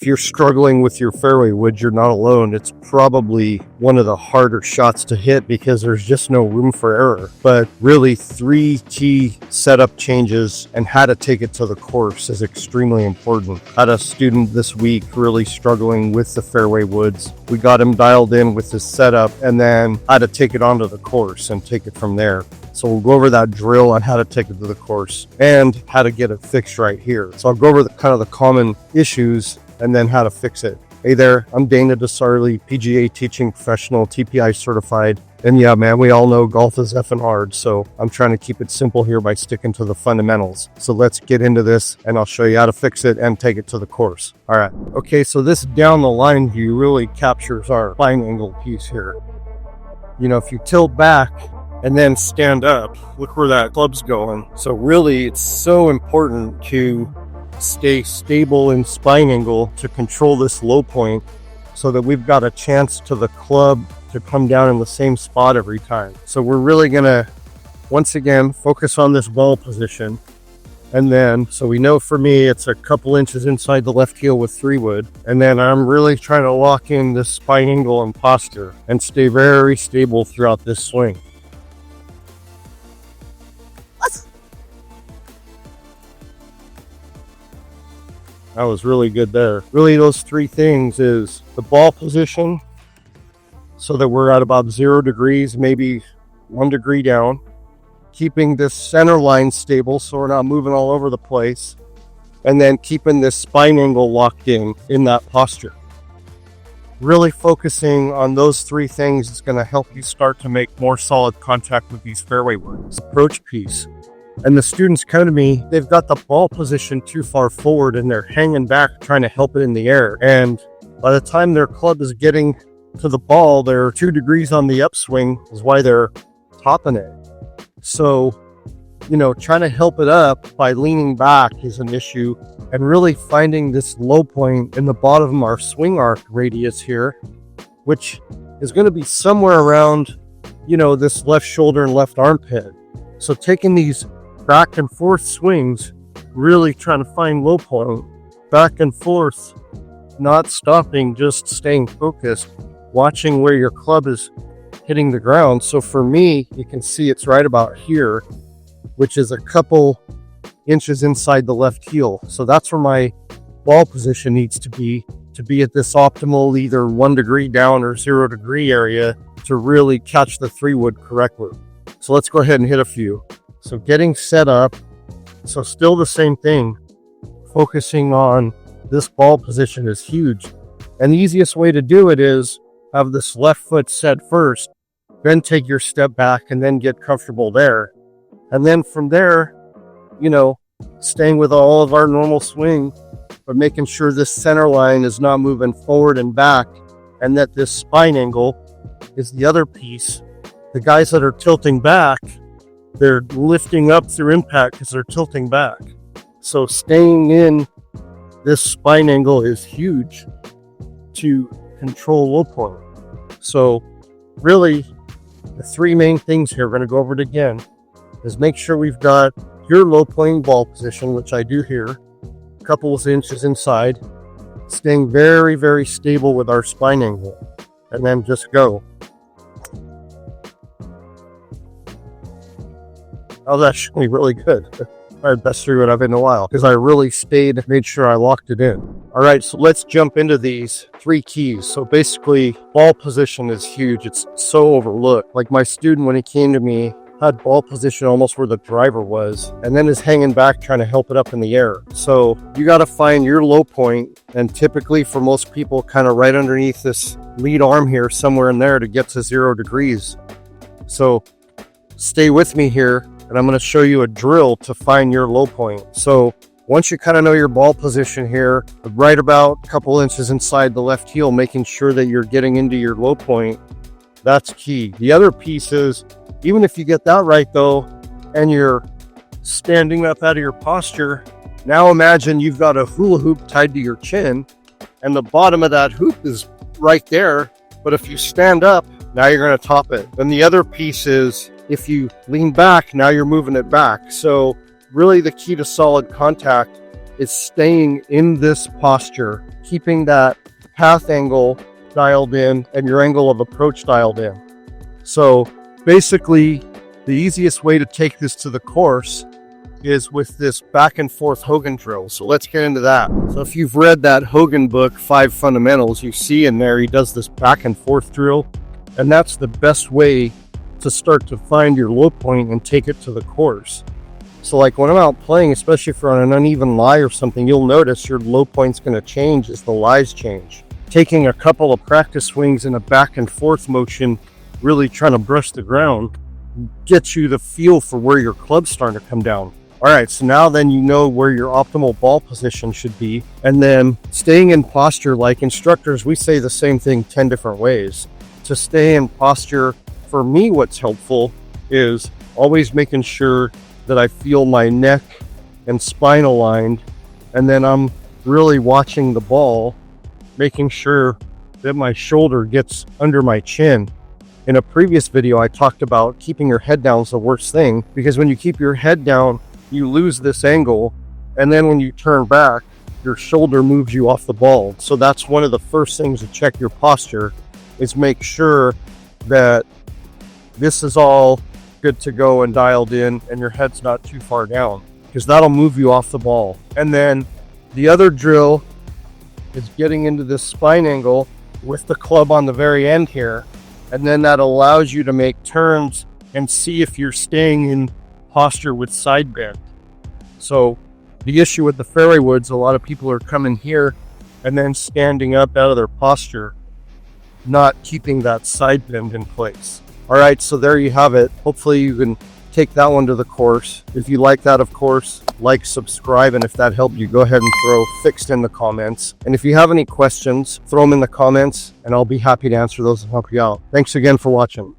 If you're struggling with your fairway wood, you're not alone. It's probably one of the harder shots to hit because there's just no room for error. But really, 3 key setup changes and how to take it to the course is extremely important. I had a student this week really struggling with the fairway woods. We got him dialed in with his setup and then how to take it onto the course and take it from there. So we'll go over that drill on how to take it to the course and how to get it fixed right here. So I'll go over the common issues and then how to fix it. Hey there, I'm Dana DeSarle, PGA teaching professional, TPI certified. And yeah, man, we all know golf is effing hard. So I'm trying to keep it simple here by sticking to the fundamentals. So let's get into this and I'll show you how to fix it and take it to the course. All right. Okay, so this down the line view really captures our spine angle piece here. You know, if you tilt back and then stand up, look where that club's going. So really, it's so important to stay stable in spine angle to control this low point so that we've got a chance to the club to come down in the same spot every time. So we're really gonna, once again, focus on this ball position. And then, so we know for me, it's a couple inches inside the left heel with 3 wood. And then I'm really trying to lock in this spine angle and posture and stay very stable throughout this swing. That was really good there. Really, those 3 things is the ball position, so that we're at about 0 degrees, maybe 1 degree down. Keeping this center line stable so we're not moving all over the place. And then keeping this spine angle locked in that posture. Really focusing on those 3 things is going to help you start to make more solid contact with these fairway woods. Approach piece. And the students come to me, they've got the ball position too far forward and they're hanging back trying to help it in the air. And by the time their club is getting to the ball, they're 2 degrees on the upswing is why they're topping it. So, you know, trying to help it up by leaning back is an issue, and really finding this low point in the bottom of our swing arc radius here, which is going to be somewhere around, you know, this left shoulder and left armpit. So taking these back and forth swings, really trying to find low point, back and forth, not stopping, just staying focused, watching where your club is hitting the ground. So for me, you can see it's right about here, which is a couple inches inside the left heel. So that's where my ball position needs to be at this optimal either 1 degree down or 0 degree area to really catch the 3 wood correctly. So let's go ahead and hit a few. So getting set up, so still the same thing, focusing on this ball position is huge. And the easiest way to do it is have this left foot set first, then take your step back and then get comfortable there. And then from there, you know, staying with all of our normal swing, but making sure this center line is not moving forward and back, and that this spine angle is the other piece. The guys that are tilting back, they're lifting up through impact because they're tilting back. So staying in this spine angle is huge to control low point. So really, the 3 main things here, we're going to go over it again, is make sure we've got your low point ball position, which I do here, a couple of inches inside, staying very, very stable with our spine angle, and then just go. That was actually really good. Probably the best 3 wood I've in a while because I really made sure I locked it in. All right, so let's jump into these 3 keys. So basically, ball position is huge. It's so overlooked. Like my student, when he came to me, had ball position almost where the driver was, and then is hanging back trying to help it up in the air. So you got to find your low point, and typically for most people, kind of right underneath this lead arm here, somewhere in there to get to 0 degrees. So stay with me here. And I'm going to show you a drill to find your low point. So once you kind of know your ball position here, right about a couple inches inside the left heel, making sure that you're getting into your low point, that's key. The other piece is, even if you get that right though, and you're standing up out of your posture, now imagine you've got a hula hoop tied to your chin, and the bottom of that hoop is right there. But if you stand up, now you're going to top it. And the other piece is, if you lean back, now you're moving it back. So really the key to solid contact is staying in this posture, keeping that path angle dialed in and your angle of approach dialed in. So basically, the easiest way to take this to the course is with this back and forth Hogan drill. So let's get into that. So if you've read that Hogan book, 5 Fundamentals, you see in there he does this back and forth drill, and that's the best way to start to find your low point and take it to the course. So like when I'm out playing, especially if you're on an uneven lie or something, you'll notice your low point's going to change as the lies change. Taking a couple of practice swings in a back and forth motion, really trying to brush the ground, gets you the feel for where your club's starting to come down. All right, so now then you know where your optimal ball position should be. And then staying in posture, like instructors, we say the same thing 10 different ways. To stay in posture, for me, what's helpful is always making sure that I feel my neck and spine aligned. And then I'm really watching the ball, making sure that my shoulder gets under my chin. In a previous video, I talked about keeping your head down is the worst thing, because when you keep your head down, you lose this angle, and then when you turn back, your shoulder moves you off the ball. So that's one of the first things to check your posture, is make sure that this is all good to go and dialed in and your head's not too far down, because that'll move you off the ball. And then the other drill is getting into this spine angle with the club on the very end here, and then that allows you to make turns and see if you're staying in posture with side bend. So the issue with the fairway woods, a lot of people are coming here and then standing up out of their posture, not keeping that side bend in place. All right, so there you have it. Hopefully you can take that one to the course. If you like that, of course, like, subscribe, and if that helped you, go ahead and throw fixed in the comments. And if you have any questions, throw them in the comments and I'll be happy to answer those and help you out. Thanks again for watching.